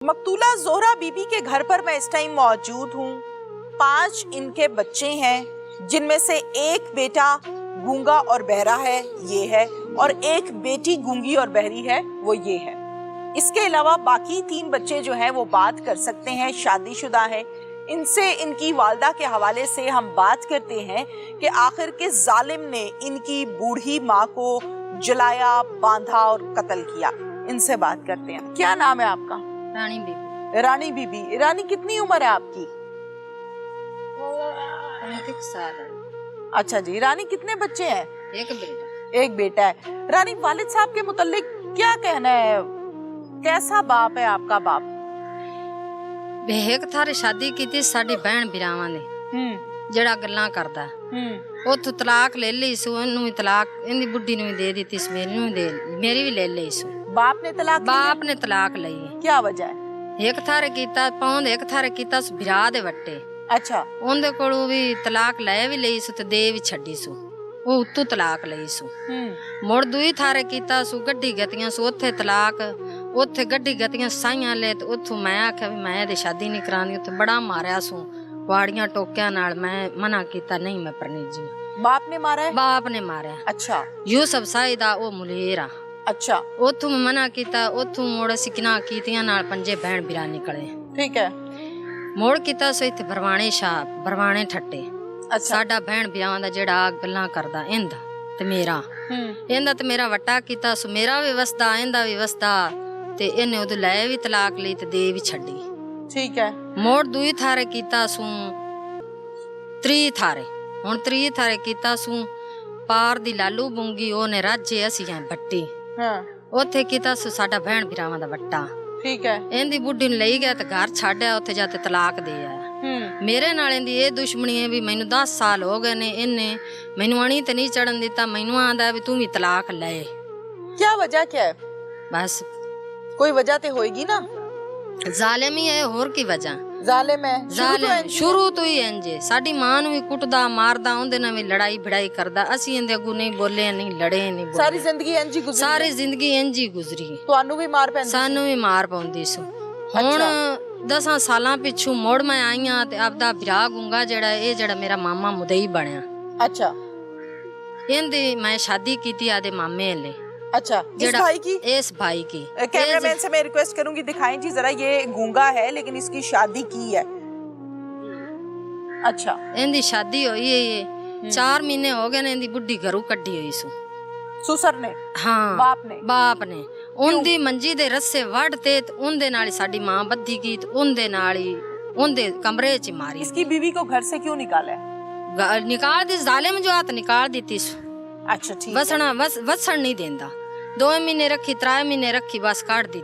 मकतूला जोहरा बीबी के घर पर मैं इस टाइम मौजूद हूँ। 5 इनके बच्चे हैं, जिनमें से एक बेटा गूंगा और बहरा है, ये है, और एक बेटी गूंगी और बहरी है, वो ये है। इसके अलावा बाकी 3 बच्चे जो हैं वो बात कर सकते हैं, शादीशुदा है। इनसे, इनकी वालदा के हवाले से हम बात करते हैं कि आखिर किस जालिम ने इनकी बूढ़ी माँ को जलाया, बांधा और कत्ल किया। इनसे बात करते हैं। क्या नाम है आपका? रानी बीबी। रानी बीबी। रानी, कितनी उम्र है आपकी? 35 साल है। अच्छा जी। रानी, कितने बच्चे हैं? एक बेटा है। रानी, वालिद साहब के मुतालिक क्या कहना है? कैसा बाप है आपका बाप? एक थारे शादी की थी साडी बहन बिरावा ने, जेड़ा गल्लां करदा उथों तलाक ले ली सु। इन्नू भी तलाक इनदी बुड्ढी नू दे दी थी, मेरी भी ले ली सु। बाप ने तलाक ली? क्या वजह है? एक थारे कीता पौंद, एक थारे कीता सु बिरा दे वट्टे। अच्छा। उनदे कोलों भी तलाक ले भी लई सु ते दे भी छड्डी सु। वो उत्तों तलाक लई सु। मुड़ दुई थारे कीता सु गड्डी गतियां सु, उत्थे तलाक, उत्थे गड्डी गतियां साइयां ले ते उत्थों मैं आख्या भी मैं ते शादी नहीं करानी। उत्थे बड़ा मारिया सु वाड़ियां टोकियां नाल। मैं मना कीता, नहीं मैं परनीजी। बाप ने मारा है? बाप ने मारा। अच्छा। यूसुफ साहिदा ओ मुलेरा। अच्छा। उथों मना कीता, उथों मुड़ सिकना कीतियां नाल 5 बहन बिरा निकले। ठीक है। मुड़ कीता सो इत्थे बरवाणे शाह बरवाणे ठट्टे। अच्छा। साडा बहन बिरावां दा जेड़ा गल्लां करदा इंदा ते मेरा इंदा ते मेरा वट्टा कीता सो। मेरा भी वसदा इंदा भी वसदा ते इन्ने उदू लै भी तलाक ली ते दे भी छड्डी। ठीक है। मुड़ दुई थारे कीता सू त्री थारे। हुण त्री थारे कीता सू पार दी लालू बूंगी ओने राजे असी भट्टी। उत्थे कीता सु साडा बहन बिरावां दा वट्टा। ठीक है। इंदी बुड्ढी नूं लई गया ते घर छड्डिया, उत्थे जाते तलाक दे आया। मेरे नाल इंदी ये दुश्मनी है भी मैनू 10 साल हो गए ने, इन्ने मैनू अणी ते नहीं चढ़न दिता। मैनू आंदा भी तू भी तलाक ले। क्या वजह क्या है? बस कोई वजह ते होएगी ना। जालिम ही है, होर की वजह? जालिम है, जालिम शुरू तो ही इंजे। साडी मां नूं भी कुटदा मारदा, उंदे नाल भी लड़ाई भिड़ाई करदा। असी इंदे अगू नहीं बोले, नहीं लड़े, नहीं बोले। सारी जिंदगी इंज ही गुजरी? सारी जिंदगी इंज ही गुजरी। तुहानू भी मार पैंदी? सानू भी मार पौंदी सु। हुण 10 सालां पिछू मुड़ मैं आई हां ते आपदा बिरा गूंगा जेड़ा ए जेड़ा मेरा मामा मुदई बनया। अच्छा। इंदी मैं शादी कीती आदे मामे ले। अच्छा। इस भाई की? इस भाई की। कैमरामैन से मैं रिक्वेस्ट करूंगी, दिखाएं जी जरा। ये गूंगा है लेकिन इसकी शादी की है। अच्छा। इंदी शादी हुई है, ये 4 महीने हो गए ने। इंदी बुड्ढी घरों कड्डी हुई सु। सुसर ने? हाँ, बाप ने उनदी मंजी दे रस्से वड़ते ते उनदे नाल साडी मां बद्धी की ते उनदे नाल ही उनदे कमरे च मारी। इसकी बीवी को घर से क्यों निकाला है? निकाल दी, जालिम जो हाथ निकाल दी सु। अच्छा, ठीक। वसण नहीं देंदा। 2 महीने रखी, 3 महीने रखी, बस काट दी।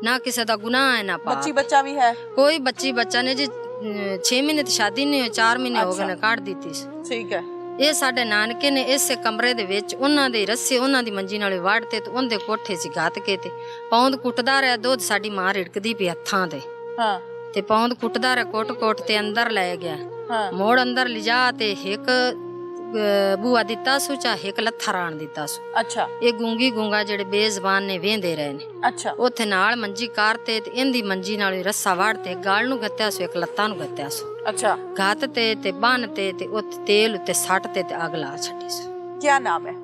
ना किसी दा गुनाह है ना पाप। बच्ची बच्चा भी है? कोई बच्ची बच्चा ने जी 6 महीने तो शादी नहीं हुई, 4 महीने हो गए, काट दी। ठीक है। ये साडे नानके ने इस कमरे दे विच उन्हां दे रस्से उन्हां दी मंजी नाल वाड़ते ते उनदे कोठे च गात के ते पौंद कुटदा रहा। दुध साडी मां रिड़कदी पई हत्थां ते। हां। ते पौंद कुटदा रहा, कोट ते अंदर ले गया। हां। मोड़ अंदर लिजा ते एक बुआ दिता सु, चाहे एक लत्था राण दिता सु। अच्छा। ये गूंगी गूंगा जेड़े बेजबान ने वेंदे रहे ने। अच्छा। उथे नाल मंजी कारते ते इंदी मंजी नाल रस्सा वाड़ते गाल नू गत्या सु, एक लत्ता नू गत्या सु। अच्छा। घातते ते बांधते ते उते तेल उते सटते ते अग ला छड्डी सु। क्या नाम है?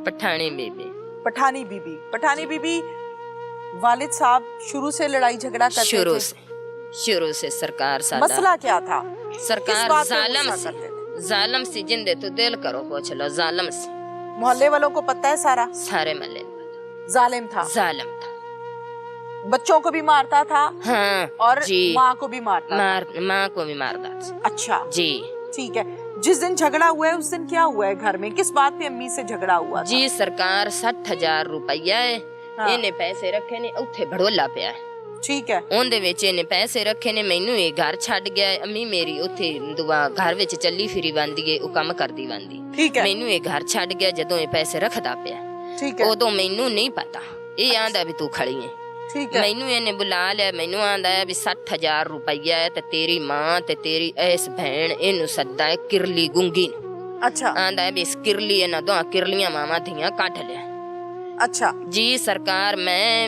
पठानी बीबी। पठानी बीबी। पठानी बीबी, वालिद साहब शुरू से लड़ाई झगड़ा करते थे? शुरू से सरकार सादा। मसला क्या था? सरकार जालिम सी, जिंदे तो दिल करो पूछ लो, जालिम सी। मोहल्ले वालों को पता है सारा? सारे मोहल्ले को। जालिम था? जालिम था। बच्चों को भी मारता था? हाँ। और माँ को भी मारता? माँ को भी मारता। अच्छा जी। ठीक है। जिस दिन झगड़ा हुआ है उस दिन क्या हुआ है घर में? किस बात पे अम्मी से झगड़ा हुआ? जी सरकार 60,000 रुपया है। इन्हें पैसे रखे ने, उथे भड़ोला पे है। ठीक है। उनदे विच इन्हें पैसे रखे ने। मैनू ये घर छड़ गया। अम्मी मेरी उथे दुआ घर विच चली फिरी वांदी है, काम करदी वांदी। ठीक है। मैनू ये घर छड़ गया जदों ये पैसे रखदा पिया। ठीक है। उदों मैनू नहीं पता। ये आंदा भी तू खड़ी है। ठीक है। मैनू इन्हें बुला लिया। मैनू आंदा है भी 60,000 रुपया है ते तेरी मां ते तेरी इस बहन इनू सद्दा है किरली गूंगी। अच्छा। आंदा है भी इस किरली इन्हां दोहां किरलियां मावां धियां कढ लिया। अच्छा जी सरकार मैं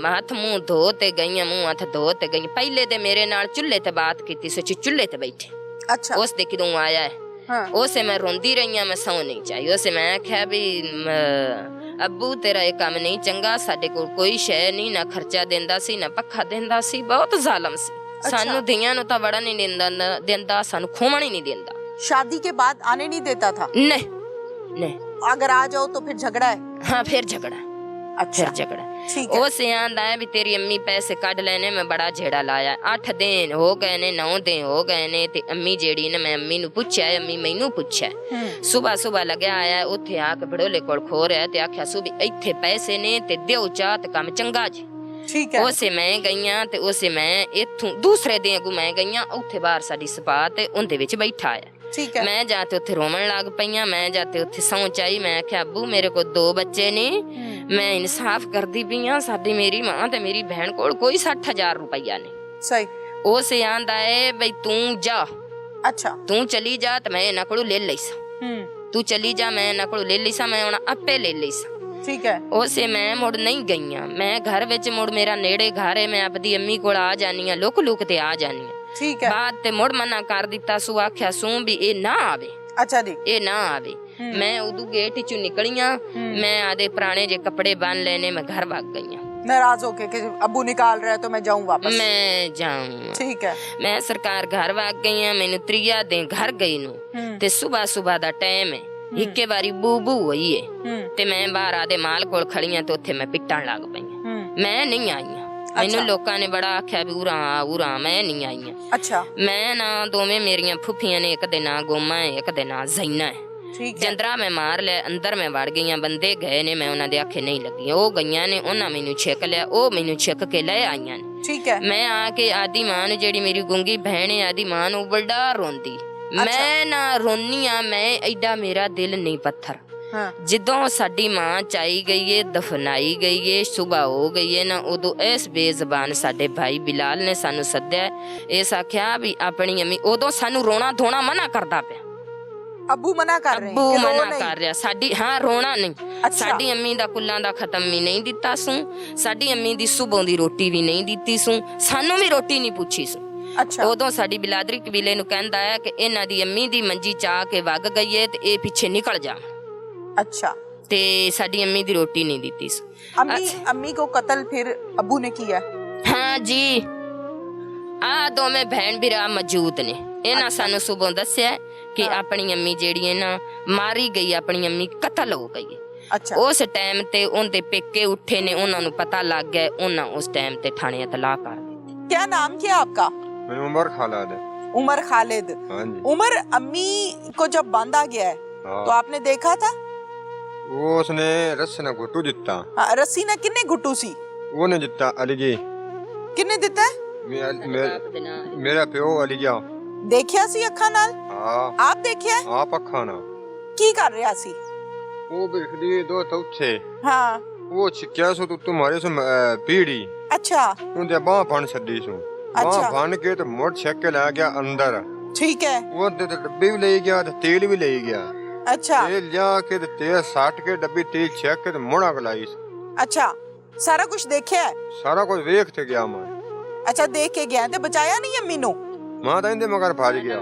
हथ मुंह धो ते गई, मुंह हथ धो ते गई। पहले ते मेरे नाल चुल्हे ते बात की, सोची चुल्हे ते बैठे। अच्छा उस दे किदों आया है। हाँ। उसे मैं रोंदी रही हूं, मैं सौ नहीं चाहिए। उसे मैं आख्या भी अब्बू तेरा ये काम नहीं चंगा, साडे कोल कोई शै नहीं, ना खर्चा देंदा सी ना पक्खा देंदा सी, बहुत जालम सी। सानू धियां नु तां वड़ा नहीं देंदा, सानू खोमण ही नहीं देंदा। शादी के बाद आने नहीं देता था? नहीं नहीं, अगर आ जाओ तो फिर झगड़ा है? हाँ फिर झगड़ा। अच्छा फिर झगड़ा। ठीक है। वो सियांदा है भी तेरी अम्मी पैसे कट लेने में बड़ा झेड़ा लाया। 8 दिन हो गए ने, 9 दिन हो गए ने, ते अम्मी जेड़ी ने, मैं अम्मी नु पुछया, अम्मी मैनू पुछया। सुबह सुबह लग्या आया उथे आके बड़ोले कोल खो रहा ते आख्या सुबी इत्थे पैसे ने ते दिओ चाह ते काम चंगा जी। ठीक है। उसे मैं गईयां ते उसे मैं इथों दूसरे दिन अगू मैं गईयां, उथे बाहर साडी सपा ते उंदे विच बैठा आया। ठीक है। मैं जाते उथे रोमन लग पईयां, मैं जाते उथे सौं चाई। मैं आख्या अब्बू मेरे को 2 बच्चे ने, मैं इंसाफ करदी पई हां, साडी मेरी मां ते मेरी बहन कोल कोई 60,000 रुपया नहीं। सही। ओ से आंदा है बई तू जा। अच्छा तू चली जा ते मैं इना कोल ले लईसा। तू चली जा, मैं इना कोल ले लईसा, मैं हुण आपे ले लईसा। ठीक है। उसे मैं मुड़ नहीं गईयां, मैं घर विच मुड़ मेरा नेड़े घर है, मैं अपनी अम्मी कोल आ जानी, लुक लुक ते आ जानी। ठीक है। बात ते मुड़ मना कर दिता सु, आख्या सु भी ए ना आवे। अच्छा जी। ए ना आवे। मैं उदू गेट चो निकलियां, मैं आधे पुराने जे कपड़े बांध लेने, मैं घर भाग गईयां। नाराज होके कि अब्बू निकाल रहे तो मैं जाऊं वापस? मैं जाऊं। ठीक है। मैं सरकार घर भाग गईयां। मैनू 3 दिन घर गई नू ते सुबह सुबह दा टाइम है, इक्के बारी बू बू होई है ते मैं बाहर आधे माल कोल खड़ियां ते उत्थे मैं पिट्टण लग पईयां। मैं नहीं आई। मैनू लोकां ने बड़ा आख्या भी उरा मैं नहीं आई। अच्छा। मैं ना दोवें मेरियां फुफियां ने, एक दे नां गोमा है, एक दे नां ज़ैना है। जंदरा मैं मार लिया, अंदर मैं वड़ गई। बंदे गए ने, मैं उन्हां दे आखे नहीं लगी। ओ गईयां ने, उन्हां मैनू छिक लिया, ओ मैनू छिक के ले आईयां ने। ठीक है। मैं आके आदी मां नू, जेड़ी मेरी गुंगी बहन है, आदी मां नू बड़ा रोंदी। मैं ना रोनी आ, मैं एडा मेरा दिल नहीं पत्थर। जिदों साडी मां चाई गई है, दफनाई गई है, सुबह हो गई है ना, उदों इस बेजबान साडे भाई बिलाल ने सानू सद्या, इस आख्या भी अपनी अम्मी, उदों सानू रोना धोना मना करदा पिया। अब्बू मना कर रहे हैं? अब्बू मना कर रहा साडी। हाँ रोना नहीं। अच्छा। साडी अम्मी दा कुल्लां दा खत्म भी नहीं दिता सू, साडी अम्मी दी सुबह दी रोटी भी नहीं दिती सू, सानू भी रोटी नहीं पूछी सू। अच्छा। उदों साडी बिलादरी कबीले नू कहंदा है कि इन्हां दी अम्मी दी मंजी चा के वग गई है ते ए पीछे निकल जा। अच्छा। ते साडी अम्मी दी रोटी नहीं दिती सू। अम्मी को कत्ल फिर अब्बू ने किया? हाँ जी। आ दोवें बहन भरा मौजूद ने। इन्हां सानू सुबह दस्या कि अपनी अम्मी जेड़ी है ना मारी गई, अपनी अम्मी कत्ल हो गई है। अच्छा। उस टाइम ते उनके पेके उठे ने, उन्हां नू पता लग गया, उन्हां उस टाइम ते थाने इतला कर दी। क्या नाम क्या आपका? उमर खालिद। उमर खालिद। हाँ जी। उमर, अम्मी को जब बांधा गया है तो आपने देखा था? वो उसने रस्सी ने घुटू दिता। हाँ, रस्सी ने किन्ने घुटू सी? वो ने दिता अली जी। किन्ने दिता है? मेरा प्यो अली जी। देखिया सी अखा नाल? हाँ। आप देखिया? आप अखा ना की कर रहा सी? वो देखदी दो तौथे। हाँ। वो छिक्या सो तुम्हारे सो पीड़ी। अच्छा। उनदे बाह फन सदी सो। बाह फन के तो मोड़ छक के ला गया अंदर। ठीक है। वो डब्बी भी ले गया, तेल भी ले गया। अच्छा। तेल जाके तेल साट के डब्बी तेल छक के मुड़ा गलाई। अच्छा। सारा कुछ देखा है? सारा कुछ देख के गया मैं। अच्छा देख के गया ते बचाया नहीं अम्मी नो? मां तो इंदे मगर भाज गया।